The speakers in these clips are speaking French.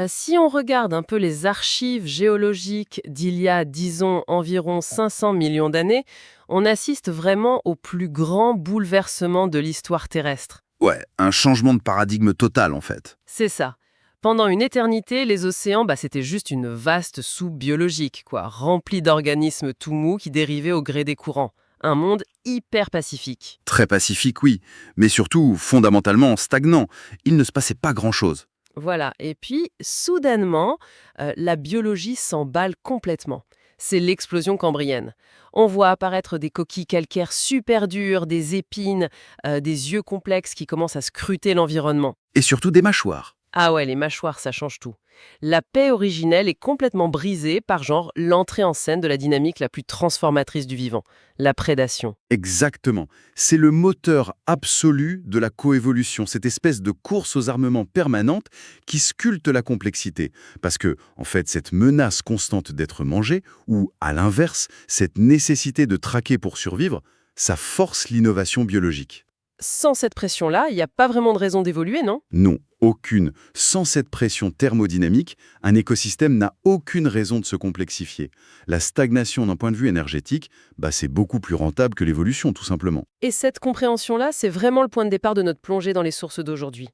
Si on regarde un peu les archives géologiques d'il y a, disons, environ 500 millions d'années, on assiste vraiment au plus grand bouleversement de l'histoire terrestre. Ouais, un changement de paradigme total en fait. C'est ça. Pendant une éternité, les océans, c'était juste une vaste soupe biologique, quoi, remplie d'organismes tout mous qui dérivaient au gré des courants. Un monde hyper pacifique. Très pacifique, oui, mais surtout fondamentalement stagnant. Il ne se passait pas grand-chose. Voilà. Et puis, soudainement, la biologie s'emballe complètement. C'est l'explosion cambrienne. On voit apparaître des coquilles calcaires super dures, des épines, des yeux complexes qui commencent à scruter l'environnement. Et surtout des mâchoires. Ah ouais, les mâchoires, ça change tout. La paix originelle est complètement brisée par genre l'entrée en scène de la dynamique la plus transformatrice du vivant, la prédation. Exactement. C'est le moteur absolu de la coévolution, cette espèce de course aux armements permanente qui sculpte la complexité. Parce que, en fait, cette menace constante d'être mangé, ou à l'inverse, cette nécessité de traquer pour survivre, ça force l'innovation biologique. Sans cette pression-là, il n'y a pas vraiment de raison d'évoluer, non? Non, aucune. Sans cette pression thermodynamique, un écosystème n'a aucune raison de se complexifier. La stagnation d'un point de vue énergétique, c'est beaucoup plus rentable que l'évolution, tout simplement. Et cette compréhension-là, c'est vraiment le point de départ de notre plongée dans les sources d'aujourd'hui.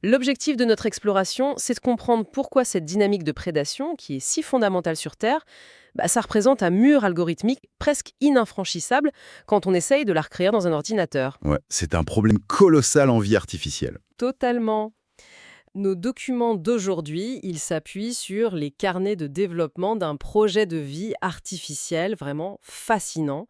L'objectif de notre exploration, c'est de comprendre pourquoi cette dynamique de prédation, qui est si fondamentale sur Terre, ça représente un mur algorithmique presque ininfranchissable quand on essaye de la recréer dans un ordinateur. Ouais, c'est un problème colossal en vie artificielle. Totalement. Nos documents d'aujourd'hui, ils s'appuient sur les carnets de développement d'un projet de vie artificielle vraiment fascinant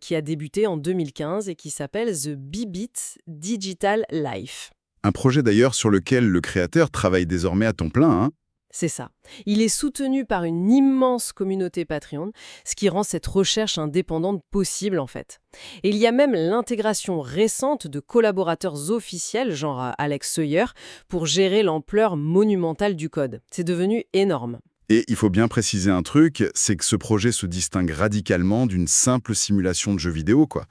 qui a débuté en 2015 et qui s'appelle The Bibit Digital Life. Un projet d'ailleurs sur lequel le créateur travaille désormais à temps plein, hein. C'est ça. Il est soutenu par une immense communauté Patreon, ce qui rend cette recherche indépendante possible en fait. Et il y a même l'intégration récente de collaborateurs officiels, genre Alex Sawyer, pour gérer l'ampleur monumentale du code. C'est devenu énorme. Et il faut bien préciser un truc, c'est que ce projet se distingue radicalement d'une simple simulation de jeu vidéo, quoi.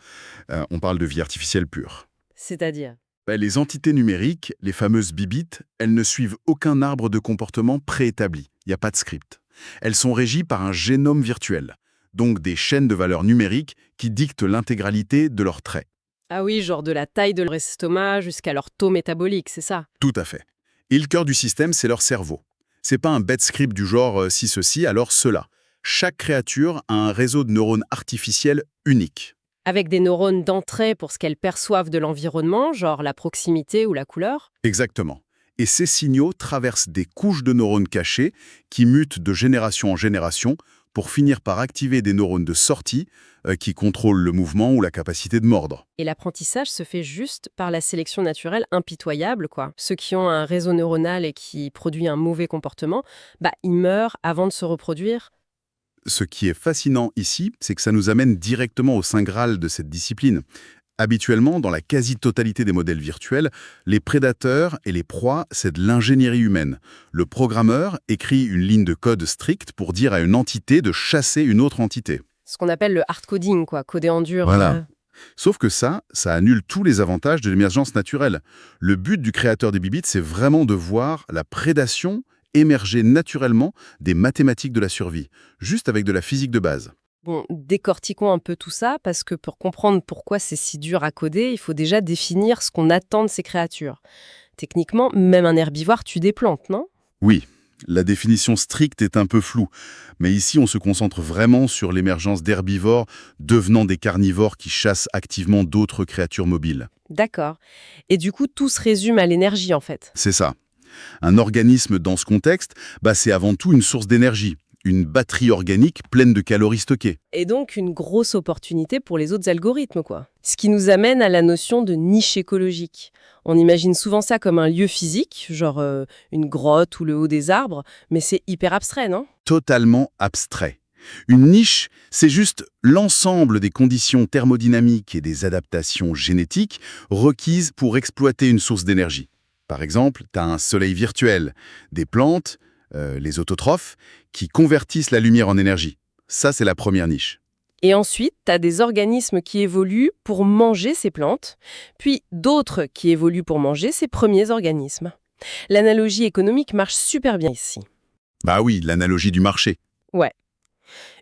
On parle de vie artificielle pure. C'est-à-dire. Les entités numériques, les fameuses bibites, elles ne suivent aucun arbre de comportement préétabli. Il n'y a pas de script. Elles sont régies par un génome virtuel, donc des chaînes de valeurs numériques qui dictent l'intégralité de leurs traits. Ah oui, genre de la taille de leur estomac jusqu'à leur taux métabolique, c'est ça? Tout à fait. Et le cœur du système, c'est leur cerveau. C'est pas un bête script du genre si ceci, alors cela. Chaque créature a un réseau de neurones artificiels unique. Avec des neurones d'entrée pour ce qu'elles perçoivent de l'environnement, genre la proximité ou la couleur. Exactement. Et ces signaux traversent des couches de neurones cachés qui mutent de génération en génération pour finir par activer des neurones de sortie qui contrôlent le mouvement ou la capacité de mordre. Et l'apprentissage se fait juste par la sélection naturelle impitoyable, quoi. Ceux qui ont un réseau neuronal et qui produit un mauvais comportement, ils meurent avant de se reproduire. Ce qui est fascinant ici, c'est que ça nous amène directement au saint Graal de cette discipline. Habituellement, dans la quasi-totalité des modèles virtuels, les prédateurs et les proies, c'est de l'ingénierie humaine. Le programmeur écrit une ligne de code stricte pour dire à une entité de chasser une autre entité. Ce qu'on appelle le hard coding, quoi, coder en dur. Voilà. Sauf que ça annule tous les avantages de l'émergence naturelle. Le but du créateur des bibites, c'est vraiment de voir la prédation émerger naturellement des mathématiques de la survie, juste avec de la physique de base. Bon, décortiquons un peu tout ça, parce que pour comprendre pourquoi c'est si dur à coder, il faut déjà définir ce qu'on attend de ces créatures. Techniquement, même un herbivore tue des plantes, non? Oui, la définition stricte est un peu floue, mais ici on se concentre vraiment sur l'émergence d'herbivores devenant des carnivores qui chassent activement d'autres créatures mobiles. D'accord. Et du coup, tout se résume à l'énergie, en fait. C'est ça. Un organisme dans ce contexte, c'est avant tout une source d'énergie, une batterie organique pleine de calories stockées. Et donc, une grosse opportunité pour les autres algorithmes, quoi. Ce qui nous amène à la notion de niche écologique. On imagine souvent ça comme un lieu physique, genre une grotte ou le haut des arbres, mais c'est hyper abstrait, non? Totalement abstrait. Une niche, c'est juste l'ensemble des conditions thermodynamiques et des adaptations génétiques requises pour exploiter une source d'énergie. Par exemple, tu as un soleil virtuel, des plantes, les autotrophes, qui convertissent la lumière en énergie. Ça, c'est la première niche. Et ensuite, tu as des organismes qui évoluent pour manger ces plantes, puis d'autres qui évoluent pour manger ces premiers organismes. L'analogie économique marche super bien ici. Bah oui, l'analogie du marché. Ouais.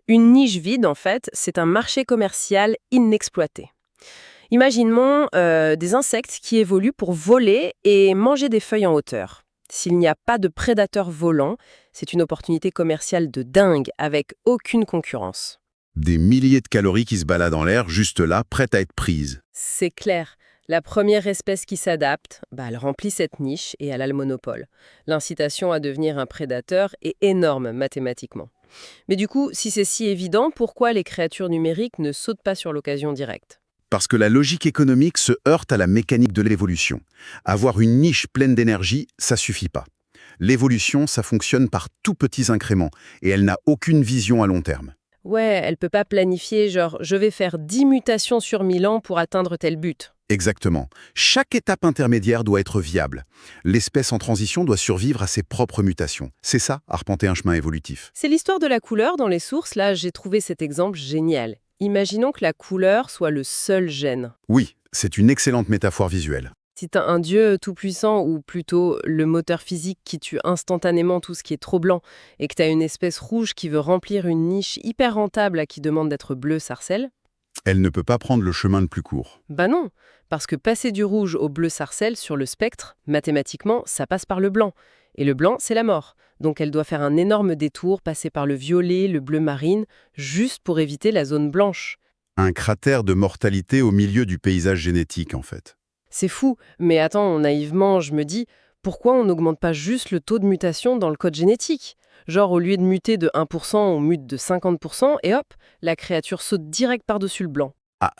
Une niche vide, en fait, c'est un marché commercial inexploité. Imaginons des insectes qui évoluent pour voler et manger des feuilles en hauteur. S'il n'y a pas de prédateurs volants, c'est une opportunité commerciale de dingue avec aucune concurrence. Des milliers de calories qui se baladent en l'air, juste là, prêtes à être prises. C'est clair. La première espèce qui s'adapte, elle remplit cette niche et elle a le monopole. L'incitation à devenir un prédateur est énorme mathématiquement. Mais du coup, si c'est si évident, pourquoi les créatures numériques ne sautent pas sur l'occasion directe? Parce que la logique économique se heurte à la mécanique de l'évolution. Avoir une niche pleine d'énergie, ça suffit pas. L'évolution, ça fonctionne par tout petits incréments, et elle n'a aucune vision à long terme. Ouais, elle peut pas planifier genre je vais faire 10 mutations sur 1000 ans pour atteindre tel but. Exactement. Chaque étape intermédiaire doit être viable. L'espèce en transition doit survivre à ses propres mutations. C'est ça, arpenter un chemin évolutif. C'est l'histoire de la couleur dans les sources, là j'ai trouvé cet exemple génial. Imaginons que la couleur soit le seul gène. Oui, c'est une excellente métaphore visuelle. Si t'as un dieu tout-puissant, ou plutôt le moteur physique qui tue instantanément tout ce qui est trop blanc, et que t'as une espèce rouge qui veut remplir une niche hyper rentable à qui demande d'être bleu sarcelle, Elle ne peut pas prendre le chemin le plus court. bah non, parce que passer du rouge au bleu sarcelle sur le spectre, mathématiquement, ça passe par le blanc. Et le blanc, c'est la mort. Donc elle doit faire un énorme détour, passer par le violet, le bleu marine, juste pour éviter la zone blanche. Un cratère de mortalité au milieu du paysage génétique, en fait. C'est fou, mais attends, naïvement, je me dis, pourquoi on n'augmente pas juste le taux de mutation dans le code génétique? Genre, au lieu de muter de 1%, on mute de 50%, et hop, la créature saute direct par-dessus le blanc. Ah,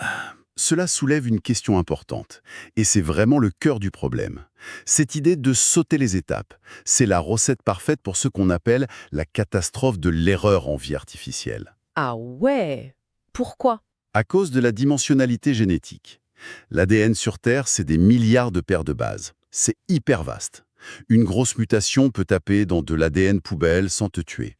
cela soulève une question importante, et c'est vraiment le cœur du problème. Cette idée de sauter les étapes, c'est la recette parfaite pour ce qu'on appelle la catastrophe de l'erreur en vie artificielle. Ah ouais? Pourquoi? À cause de la dimensionnalité génétique. L'ADN sur Terre, c'est des milliards de paires de bases. C'est hyper vaste. Une grosse mutation peut taper dans de l'ADN poubelle sans te tuer.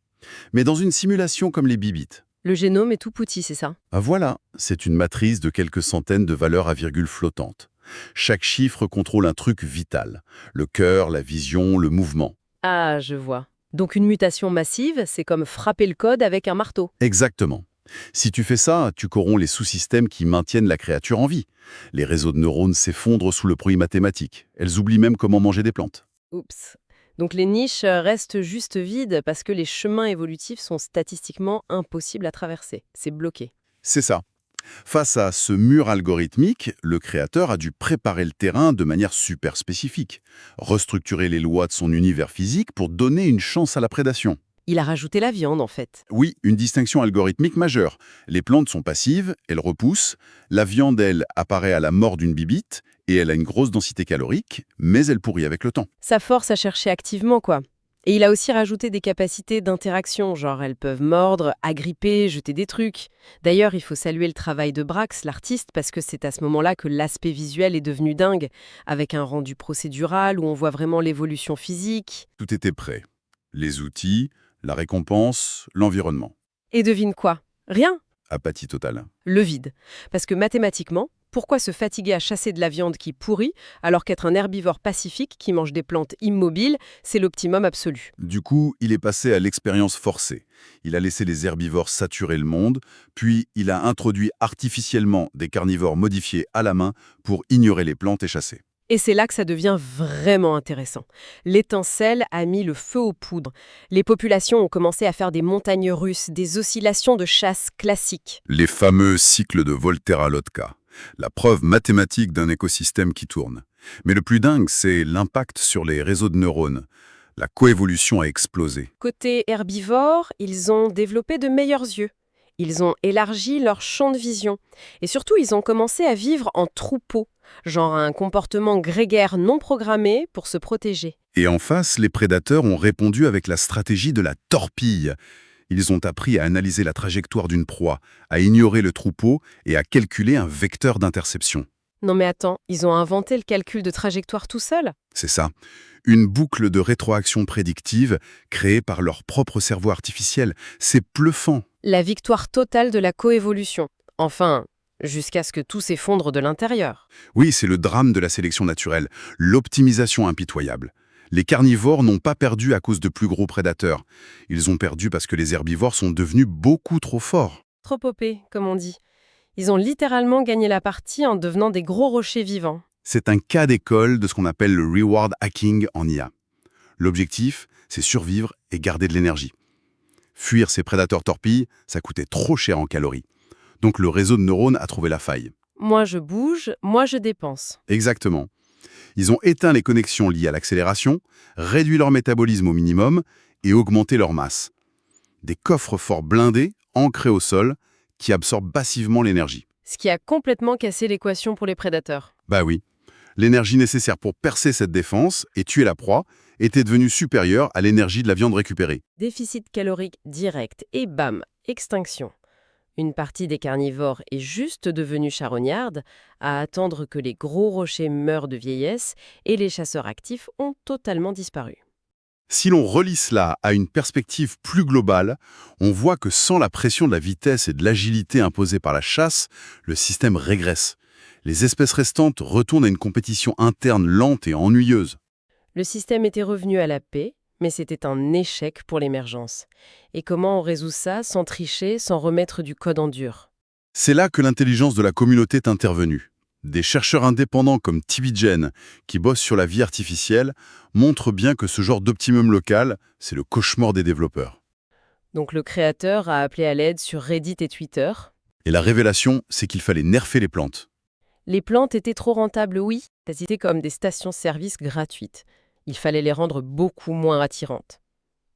Mais dans une simulation comme les bibites, Le génome est tout petit, c'est ça? voilà, c'est une matrice de quelques centaines de valeurs à virgule flottantes. Chaque chiffre contrôle un truc vital. Le cœur, la vision, le mouvement. Ah, je vois. Donc une mutation massive, c'est comme frapper le code avec un marteau. Exactement. Si tu fais ça, tu corromps les sous-systèmes qui maintiennent la créature en vie. Les réseaux de neurones s'effondrent sous le bruit mathématique. Elles oublient même comment manger des plantes. Oups. Donc les niches restent juste vides parce que les chemins évolutifs sont statistiquement impossibles à traverser. C'est bloqué. C'est ça. Face à ce mur algorithmique, le créateur a dû préparer le terrain de manière super spécifique, restructurer les lois de son univers physique pour donner une chance à la prédation. Il a rajouté la viande, en fait. Oui, une distinction algorithmique majeure. Les plantes sont passives, elles repoussent. La viande, elle, apparaît à la mort d'une bibite et elle a une grosse densité calorique, mais elle pourrit avec le temps. Ça force à chercher activement, quoi. Et il a aussi rajouté des capacités d'interaction, genre elles peuvent mordre, agripper, jeter des trucs. D'ailleurs, il faut saluer le travail de Brax, l'artiste, parce que c'est à ce moment-là que l'aspect visuel est devenu dingue, avec un rendu procédural où on voit vraiment l'évolution physique. Tout était prêt. Les outils, la récompense, l'environnement. Et devine quoi? Rien. Apathie totale. Le vide. Parce que mathématiquement, pourquoi se fatiguer à chasser de la viande qui pourrit alors qu'être un herbivore pacifique qui mange des plantes immobiles, c'est l'optimum absolu? Du coup, il est passé à l'expérience forcée. Il a laissé les herbivores saturer le monde, puis il a introduit artificiellement des carnivores modifiés à la main pour ignorer les plantes et chasser. Et c'est là que ça devient vraiment intéressant. L'étincelle a mis le feu aux poudres. Les populations ont commencé à faire des montagnes russes, des oscillations de chasse classiques. Les fameux cycles de Volterra-Lotka, la preuve mathématique d'un écosystème qui tourne. Mais le plus dingue, c'est l'impact sur les réseaux de neurones. La coévolution a explosé. Côté herbivore, ils ont développé de meilleurs yeux. Ils ont élargi leur champ de vision. Et surtout, ils ont commencé à vivre en troupeau, genre un comportement grégaire non programmé pour se protéger. Et en face, les prédateurs ont répondu avec la stratégie de la torpille. Ils ont appris à analyser la trajectoire d'une proie, à ignorer le troupeau et à calculer un vecteur d'interception. Non mais attends, ils ont inventé le calcul de trajectoire tout seul? C'est ça. Une boucle de rétroaction prédictive créée par leur propre cerveau artificiel. C'est bluffant. La victoire totale de la coévolution. Enfin, jusqu'à ce que tout s'effondre de l'intérieur. Oui, c'est le drame de la sélection naturelle, l'optimisation impitoyable. Les carnivores n'ont pas perdu à cause de plus gros prédateurs. Ils ont perdu parce que les herbivores sont devenus beaucoup trop forts. Trop popé, comme on dit. Ils ont littéralement gagné la partie en devenant des gros rochers vivants. C'est un cas d'école de ce qu'on appelle le reward hacking en IA. L'objectif, c'est survivre et garder de l'énergie. Fuir ces prédateurs torpilles, ça coûtait trop cher en calories. Donc le réseau de neurones a trouvé la faille. Moi je bouge, moi je dépense. Exactement. Ils ont éteint les connexions liées à l'accélération, réduit leur métabolisme au minimum et augmenté leur masse. Des coffres forts blindés, ancrés au sol, qui absorbent passivement l'énergie. Ce qui a complètement cassé l'équation pour les prédateurs. Bah oui. L'énergie nécessaire pour percer cette défense et tuer la proie était devenue supérieure à l'énergie de la viande récupérée. Déficit calorique direct et bam, extinction. Une partie des carnivores est juste devenue charognarde, à attendre que les gros rochers meurent de vieillesse et les chasseurs actifs ont totalement disparu. Si l'on relie cela à une perspective plus globale, on voit que sans la pression de la vitesse et de l'agilité imposée par la chasse, le système régresse. Les espèces restantes retournent à une compétition interne lente et ennuyeuse. Le système était revenu à la paix, mais c'était un échec pour l'émergence. Et comment on résout ça sans tricher, sans remettre du code en dur? C'est là que l'intelligence de la communauté est intervenue. Des chercheurs indépendants comme TBGen, qui bossent sur la vie artificielle, montrent bien que ce genre d'optimum local, c'est le cauchemar des développeurs. Donc le créateur a appelé à l'aide sur Reddit et Twitter. Et la révélation, c'est qu'il fallait nerfer les plantes. Les plantes étaient trop rentables, oui, elles étaient comme des stations-service gratuites. Il fallait les rendre beaucoup moins attirantes.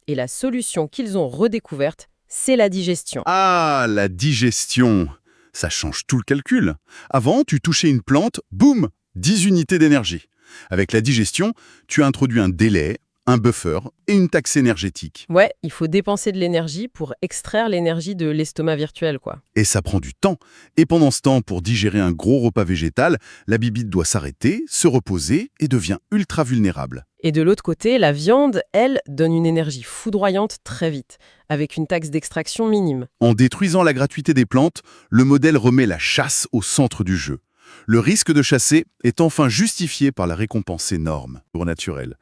Et la solution qu'ils ont redécouverte, c'est la digestion. Ah, la digestion! Ça change tout le calcul. Avant, tu touchais une plante, boum, 10 unités d'énergie. Avec la digestion, tu as introduit un délai, un buffer et une taxe énergétique. Ouais, il faut dépenser de l'énergie pour extraire l'énergie de l'estomac virtuel, quoi. Et ça prend du temps. Et pendant ce temps, pour digérer un gros repas végétal, la bibite doit s'arrêter, se reposer et devient ultra vulnérable. Et de l'autre côté, la viande, elle, donne une énergie foudroyante très vite, avec une taxe d'extraction minime. En détruisant la gratuité des plantes, le modèle remet la chasse au centre du jeu. Le risque de chasser est enfin justifié par la récompense énorme, pour naturel.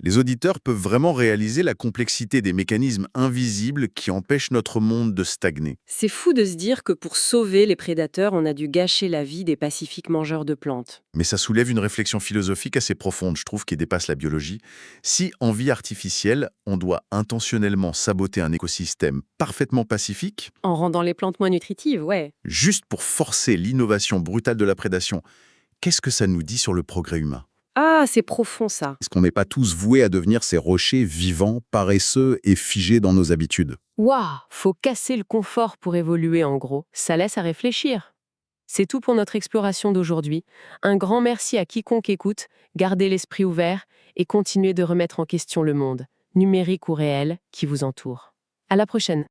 Les auditeurs peuvent vraiment réaliser la complexité des mécanismes invisibles qui empêchent notre monde de stagner. C'est fou de se dire que pour sauver les prédateurs, on a dû gâcher la vie des pacifiques mangeurs de plantes. Mais ça soulève une réflexion philosophique assez profonde, je trouve, qui dépasse la biologie. Si, en vie artificielle, on doit intentionnellement saboter un écosystème parfaitement pacifique, En rendant les plantes moins nutritives, ouais. juste pour forcer l'innovation brutale de la prédation, qu'est-ce que ça nous dit sur le progrès humain ? Ah, c'est profond ça. Est-ce qu'on n'est pas tous voués à devenir ces rochers vivants, paresseux et figés dans nos habitudes ? Waouh, faut casser le confort pour évoluer en gros. Ça laisse à réfléchir. C'est tout pour notre exploration d'aujourd'hui. Un grand merci à quiconque écoute, gardez l'esprit ouvert et continuez de remettre en question le monde, numérique ou réel, qui vous entoure. À la prochaine.